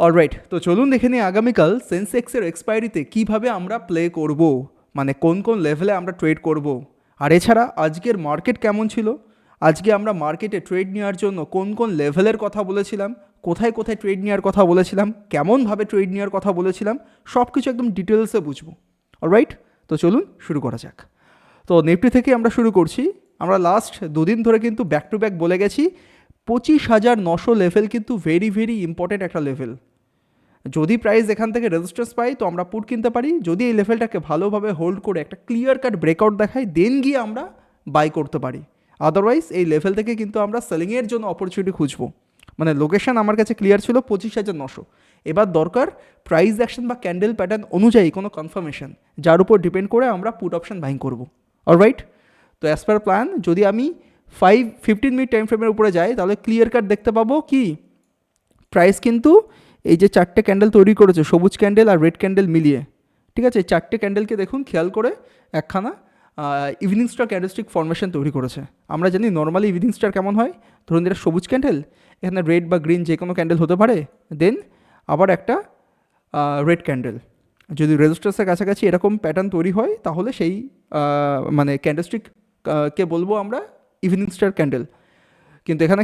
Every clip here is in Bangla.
অলরাইট, তো চলুন দেখে নিই আগামীকাল সেন্সেক্সের এক্সপায়ারিতে কীভাবে আমরা প্লে করব, মানে কোন কোন লেভেলে আমরা ট্রেড করব। আর এছাড়া আজকের মার্কেট কেমন ছিল, আজকে আমরা মার্কেটে ট্রেড নেওয়ার জন্য কোন কোন লেভেলের কথা বলেছিলাম, কোথায় কোথায় ট্রেড নেওয়ার কথা বলেছিলাম, কেমনভাবে ট্রেড নেওয়ার কথা বলেছিলাম, সব কিছু একদম ডিটেলসে বুঝবো। অলরাইট, তো চলুন শুরু করা যাক। তো নিফটি থেকে আমরা শুরু করছি। আমরা লাস্ট দুদিন ধরে কিন্তু ব্যাক টু ব্যাক বলে গেছি 25,900 লেভেল কিন্তু ভেরি ভেরি ইম্পর্টেন্ট একটা লেভেল। যদি প্রাইস এখান থেকে রেজিস্ট্যান্স পাই তো আমরা পুট কিনতে পারি, যদি এই লেভেলটাকে ভালোভাবে হোল্ড করে একটা ক্লিয়ার কাট ব্রেকআউট দেখাই দেন গিয়ে আমরা বাই করতে পারি। আদারওয়াইজ এই লেভেল থেকে কিন্তু আমরা সেলিংয়ের জন্য অপরচুনিটি খুঁজবো। মানে লোকেশন আমার কাছে ক্লিয়ার ছিল 25,900। এবার দরকার প্রাইস অ্যাকশন বা ক্যান্ডেল প্যাটার্ন অনুযায়ী কোনো কনফার্মেশন, যার উপর ডিপেন্ড করে আমরা পুট অপশন বাইং করবো। অলরাইট, তো অ্যাজ পার প্ল্যান যদি আমি 15 মিনিট টাইম ফ্রেমের উপরে যাই তাহলে ক্লিয়ার কাট দেখতে পাবো কি প্রাইস কিন্তু এই যে চারটে ক্যান্ডেল তৈরি করেছে, সবুজ ক্যান্ডেল আর রেড ক্যান্ডেল মিলিয়ে, ঠিক আছে, এই চারটে ক্যান্ডেলকে দেখুন খেয়াল করে একখানা ইভিনিং স্টার ক্যান্ডেলস্টিক ফর্মেশন তৈরি করেছে। আমরা জানি নর্মালি ইভিনিং স্টার কেমন হয়, ধরুন এটা সবুজ ক্যান্ডেল, এখানে রেড বা গ্রিন যে কোনো ক্যান্ডেল হতে পারে, দেন আবার একটা রেড ক্যান্ডেল। যদি রেজিস্ট্যান্সের কাছাকাছি এরকম প্যাটার্ন তৈরি হয় তাহলে সেই মানে ক্যান্ডেলস্টিক কে বলবো আমরা ইভিনিং স্টার ক্যান্ডেল। কিন্তু এখানে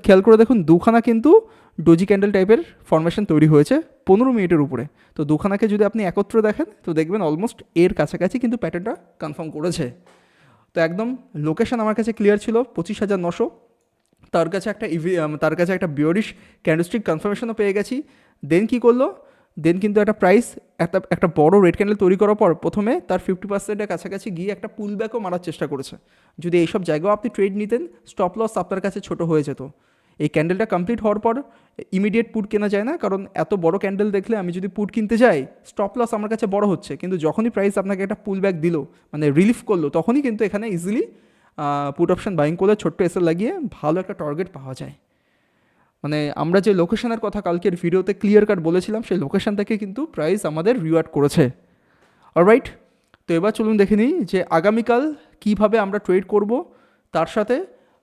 খেয়াল করে দেখুন দুখানা কিন্তু ডোজি ক্যান্ডেল টাইপের ফর্মেশন তৈরি হয়েছে 15 মিনিটের উপরে। তো দুখানাকে যদি আপনি একত্রে দেখেন তো দেখবেন অলমোস্ট এর কাছাকাছি কিন্তু প্যাটার্নটা কনফার্ম করেছে। তো একদম লোকেশন আমার কাছে ক্লিয়ার ছিল 25,900। তার কাছে একটা বিয়ারিশ ক্যান্ডেলস্টিক কনফার্মেশনও পেয়ে গেছি। দেন কী করলো, দেন কিন্তু একটা প্রাইস একটা বড় রেড ক্যান্ডেল তৈরি করার পর প্রথমে তার 50%-এর কাছাকাছি গিয়ে একটা পুল ব্যাকও মারার চেষ্টা করেছে। যদি এইসব জায়গাও আপনি ট্রেড নিতেন স্টপ লস আপনার কাছে ছোট হয়ে যেত। এই ক্যান্ডেলটা কমপ্লিট হওয়ার পর ইমিডিয়েট পুট কেনা যায় না, কারণ এত বড় ক্যান্ডেল দেখলে আমি যদি পুট কিনতে যাই স্টপ লস আমার কাছে বড় হচ্ছে, কিন্তু যখনই প্রাইস আপনাকে একটা পুল ব্যাক দিল মানে রিলিফ করলো তখনই কিন্তু এখানে ইজিলি পুট অপশন বাইং করলে ছোট্ট এসএল লাগিয়ে ভালো একটা টার্গেট পাওয়া যায়। মানে আমরা যে লোকেশনের কথা কালকের ভিডিওতে ক্লিয়ার কাট বলেছিলাম সেই লোকেশন থেকে কিন্তু প্রাইস আমাদের রিওয়ার্ড করেছে। অলরাইট, তো এবার চলুন দেখে নিই যে আগামীকাল কীভাবে আমরা ট্রেড করব, তার সাথে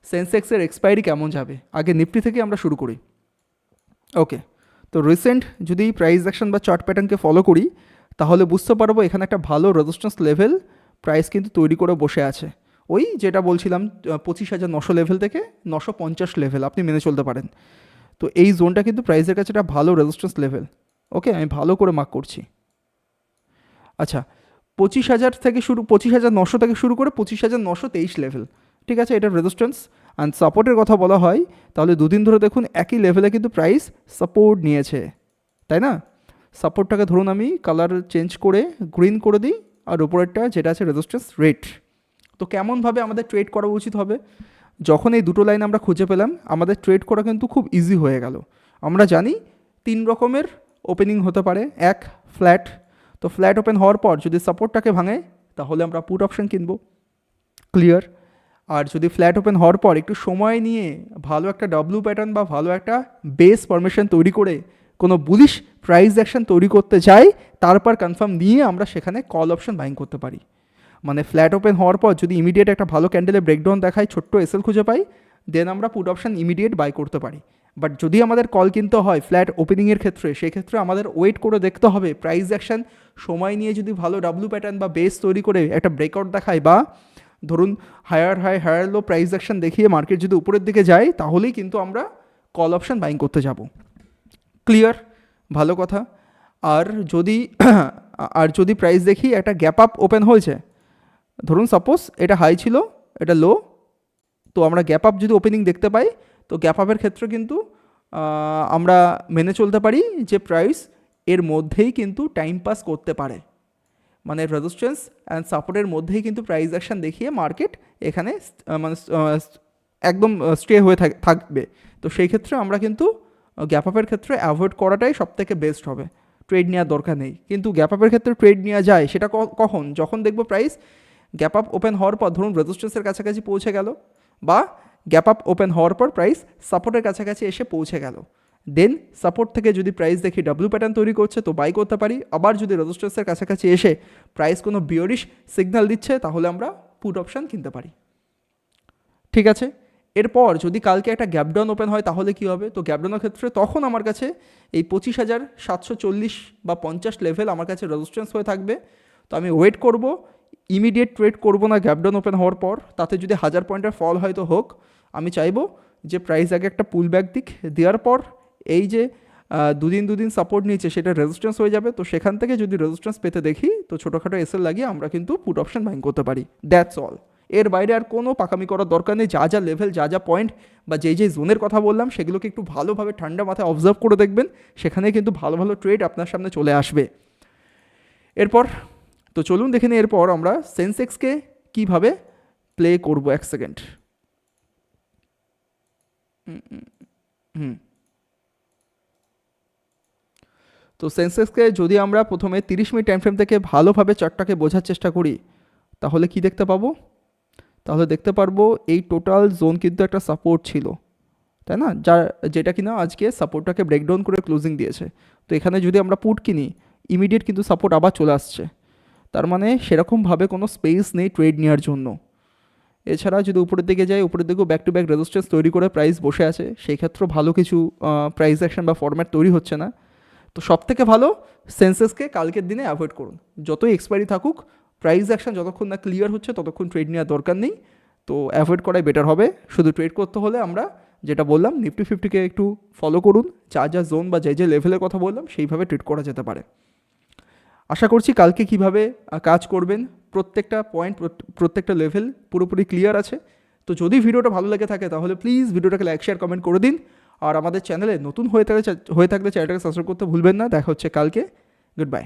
সেন্সেক্সের এক্সপায়ারি কেমন যাবে। আগে নিফটি থেকে আমরা শুরু করি। ওকে, তো রিসেন্ট যদি প্রাইস অ্যাকশন বা চার্ট প্যাটার্নকে ফলো করি তাহলে বুঝতে পারবো এখানে একটা ভালো রেজিস্ট্যান্স লেভেল প্রাইস কিন্তু তৈরি করে বসে আছে। ওই যেটা বলছিলাম 25,900 লেভেল থেকে 950 লেভেল আপনি মেনে চলতে পারেন। তো এই জোনটা কিন্তু প্রাইসের কাছে একটা ভালো রেজিস্ট্যান্স লেভেল। ওকে, আমি ভালো করে মার্ক করছি। আচ্ছা, 25,900 থেকে শুরু করে 25,923 লেভেল, ঠিক আছে, এটা রেজিস্ট্যান্স। অ্যান্ড সাপোর্টের কথা বলা হয় তাহলে দুদিন ধরে দেখুন একই লেভেলে কিন্তু প্রাইস সাপোর্ট নিয়েছে, তাই না। সাপোর্টটাকে ধরুন আমি কালার চেঞ্জ করে গ্রিন করে দিই, আর উপরেরটা যেটা আছে রেজিস্ট্যান্স রেড। তো কেমনভাবে আমাদের ট্রেড করা উচিত হবে, যখন এই দুটো লাইন আমরা খুঁজে পেলাম আমাদের ট্রেড করা কিন্তু খুব ইজি হয়ে গেল। আমরা জানি 3 রকমের ওপেনিং হতে পারে। এক, ফ্ল্যাট। তো ফ্ল্যাট ওপেন হওয়ার পর যদি সাপোর্টটাকে ভাঙে তাহলে আমরা পুট অপশন কিনবো, ক্লিয়ার। আর যদি ফ্ল্যাট ওপেন হওয়ার পর একটু সময় নিয়ে ভালো একটা ডাব্লিউ প্যাটার্ন বা ভালো একটা বেস ফরমেশন তৈরি করে কোনো বুলিশ প্রাইস অ্যাকশন তৈরি করতে চাই, তারপর কনফার্ম নিয়ে আমরা সেখানে কল অপশন বাইং করতে পারি। মানে ফ্ল্যাট ওপেন হওয়ার পর যদি ইমিডিয়েট একটা ভালো ক্যান্ডেলে ব্রেকডাউন দেখায়, ছোট্ট এসএল খুঁজে পাই, দেন আমরা পুট অপশন ইমিডিয়েট বাই করতে পারি। বাট যদি আমাদের কল কিনতে হয় ফ্ল্যাট ওপেনিংয়ের ক্ষেত্রে, সেক্ষেত্রে আমাদের ওয়েট করে দেখতে হবে প্রাইস অ্যাকশন সময় নিয়ে যদি ভালো ডাব্লিউ প্যাটার্ন বা বেস তৈরি করে একটা ব্রেকআউট দেখায়, বা ধরুন higher high higher low price action দেখিয়ে মার্কেট যদি উপরের দিকে যায় তাহলেই কিন্তু আমরা কল অপশন বাইং করতে যাব। ক্লিয়ার, ভালো কথা। আর যদি যদি প্রাইস দেখি একটা গ্যাপ আপ ওপেন হয়েছে, ধরুন সাপোজ এটা হাই ছিল এটা লো, তো আমরা গ্যাপ আপ যদি ওপেনিং দেখতে পাই তো গ্যাপ আপের ক্ষেত্রে কিন্তু আমরা মেনে চলতে পারি যে প্রাইস এর মধ্যেই কিন্তু টাইম পাস করতে পারে। মানে রেজিস্ট্যান্স অ্যান্ড সাপোর্টের মধ্যেই কিন্তু প্রাইস অ্যাকশন দেখিয়ে মার্কেট এখানে মানে একদম স্টে হয়ে থাকবে। তো সেই ক্ষেত্রে আমরা কিন্তু গ্যাপ আপের ক্ষেত্রে অ্যাভয়েড করাটাই সবথেকে বেস্ট হবে, ট্রেড নেওয়ার দরকার নেই। কিন্তু গ্যাপ আপের ক্ষেত্রে ট্রেড নেওয়া যায় সেটা কখন, যখন দেখবো প্রাইস গ্যাপ আপ ওপেন হওয়ার পর ধরুন রেজিস্ট্যান্সের কাছাকাছি পৌঁছে গেল, বা গ্যাপ আপ ওপেন হওয়ার পর প্রাইস সাপোর্টের কাছাকাছি এসে পৌঁছে গেল, দেন সাপোর্ট থেকে যদি প্রাইস দেখি ডাব্লিউ প্যাটার্ন তৈরি করছে তো বাই করতে পারি। আবার যদি রেজিস্ট্যান্সের কাছাকাছি এসে প্রাইস কোনো বিয়ারিশ সিগন্যাল দিচ্ছে তাহলে আমরা পুট অপশান কিনতে পারি। ঠিক আছে, এরপর যদি কালকে একটা গ্যাপ ডাউন ওপেন হয় তাহলে কী হবে? তো গ্যাপ ডাউনের ক্ষেত্রে তখন আমার কাছে এই 25,740 বা 50 লেভেল আমার কাছে রেজিস্ট্যান্স হয়ে থাকবে। তো আমি ওয়েট করব, ইমিডিয়েট ট্রেড করব না গ্যাপ ডাউন ওপেন হওয়ার পর। তাতে যদি 1000 পয়েন্টের ফল হয়তো হোক, আমি চাইবো যে প্রাইস আগে একটা পুল ব্যাক দিক, দেওয়ার পর এই যে দুদিন সাপোর্ট নিয়েছে সেটা রেজিস্ট্যান্স হয়ে যাবে। তো সেখান থেকে যদি রেজিস্ট্যান্স পেতে দেখি তো ছোটোখাটো এসএল লাগিয়ে আমরা কিন্তু পুট অপশন বাইং করতে পারি। That's all. এর বাইরে আর কোনো পাকামি করার দরকার নেই। যা যা লেভেল, যা যা পয়েন্ট বা যেই জোনের কথা বললাম সেগুলোকে একটু ভালোভাবে ঠান্ডা মাথায় অবজার্ভ করে দেখবেন, সেখানে কিন্তু ভালো ভালো ট্রেড আপনার সামনে চলে আসবে। এরপর তো চলুন দেখে নিই এরপর আমরা সেন্সেক্সকে কীভাবে প্লে করব। এক সেকেন্ড। তো সেন্সেক্সকে যদি আমরা প্রথমে 30 মিনিট টাইম ফ্রেম থেকে ভালোভাবে চার্টটাকে বোঝার চেষ্টা করি তাহলে কি দেখতে পাবো? তাহলে দেখতে পারবো এই টোটাল জোন কিন্তু একটা সাপোর্ট ছিল, তাই না? যেটা কিনা আজকে সাপোর্টটাকে ব্রেকডাউন করে ক্লোজিং দিয়েছে। তো এখানে যদি আমরা পুট কিনি, ইমিডিয়েট কিন্তু সাপোর্ট আবার চলে আসছে। তার মানে সেরকমভাবে কোনো স্পেস নেই ট্রেড নেওয়ার জন্য। এছাড়া যদি উপরের দিকে যাই, উপরের দিকেও ব্যাক টু ব্যাক রেজিস্ট্যান্স তৈরি করে প্রাইস বসে আছে, সেই ক্ষেত্রেও ভালো কিছু প্রাইস অ্যাকশন বা ফরম্যাট তৈরি হচ্ছে না। তো সব থেকে ভালো সেন্সেসকে কালকের দিনে অ্যাভয়েড করুন। যতই এক্সপায়ারি থাকুক, প্রাইস অ্যাকশন যতক্ষণ না ক্লিয়ার হচ্ছে ততক্ষণ ট্রেড নেওয়ার দরকার নেই। তো অ্যাভয়েড করাই বেটার হবে। শুধু ট্রেড করতে হলে আমরা যেটা বললাম নিফটি 50কে একটু ফলো করুন, যা যা জোন বা যে লেভেলের কথা বললাম সেইভাবে ট্রেড করা যেতে পারে। আশা করছি কালকে কিভাবে কাজ করবেন, প্রত্যেকটা পয়েন্ট, প্রত্যেকটা লেভেল পুরোপুরি ক্লিয়ার আছে। তো যদি ভিডিওটা ভালো লেগে থাকে তাহলে প্লিজ ভিডিওটাকে লাইক, শেয়ার, কমেন্ট করে দিন। আর আমাদের চ্যানেলে নতুন হয়ে থাকলে চ্যানেলটাকে সাবস্ক্রাইব করতে ভুলবেন না। দেখা হচ্ছে কালকে। Good bye.